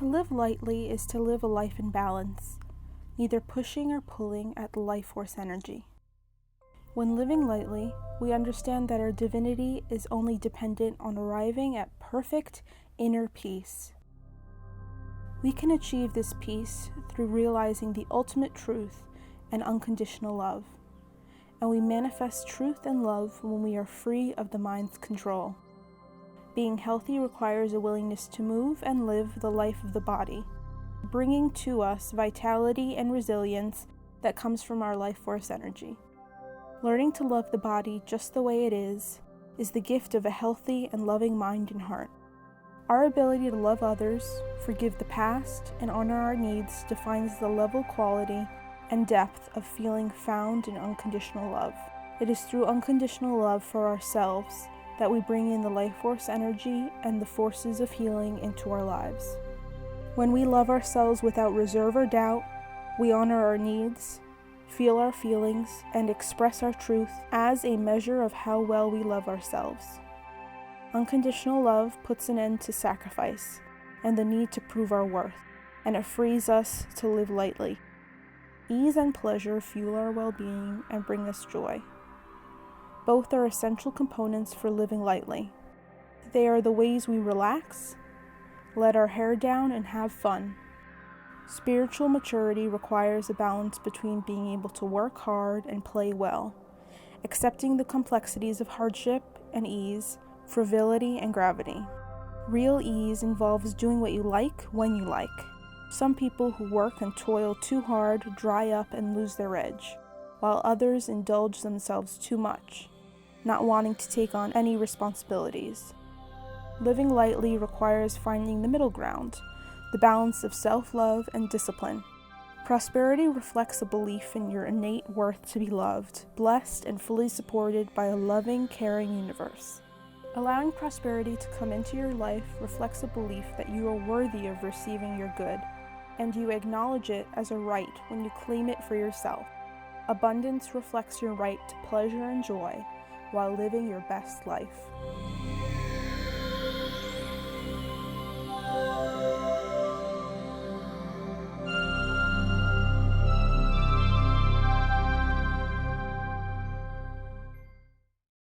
To live lightly is to live a life in balance, neither pushing or pulling at the life force energy. When living lightly, we understand that our divinity is only dependent on arriving at perfect inner peace. We can achieve this peace through realizing the ultimate truth and unconditional love, and we manifest truth and love when we are free of the mind's control. Being healthy requires a willingness to move and live the life of the body, bringing to us vitality and resilience that comes from our life force energy. Learning to love the body just the way it is the gift of a healthy and loving mind and heart. Our ability to love others, forgive the past, and honor our needs defines the level, quality, and depth of feeling found in unconditional love. It is through unconditional love for ourselves that we bring in the life force energy and the forces of healing into our lives. When we love ourselves without reserve or doubt, we honor our needs, feel our feelings, and express our truth as a measure of how well we love ourselves. Unconditional love puts an end to sacrifice and the need to prove our worth, and it frees us to live lightly. Ease and pleasure fuel our well-being and bring us joy. Both are essential components for living lightly. They are the ways we relax, let our hair down, and have fun. Spiritual maturity requires a balance between being able to work hard and play well, accepting the complexities of hardship and ease, frivolity and gravity. Real ease involves doing what you like when you like. Some people who work and toil too hard dry up and lose their edge, while others indulge themselves too much, not wanting to take on any responsibilities. Living lightly requires finding the middle ground, the balance of self-love and discipline. Prosperity reflects a belief in your innate worth to be loved, blessed, and fully supported by a loving, caring universe. Allowing prosperity to come into your life reflects a belief that you are worthy of receiving your good, and you acknowledge it as a right when you claim it for yourself. Abundance reflects your right to pleasure and joy while living your best life.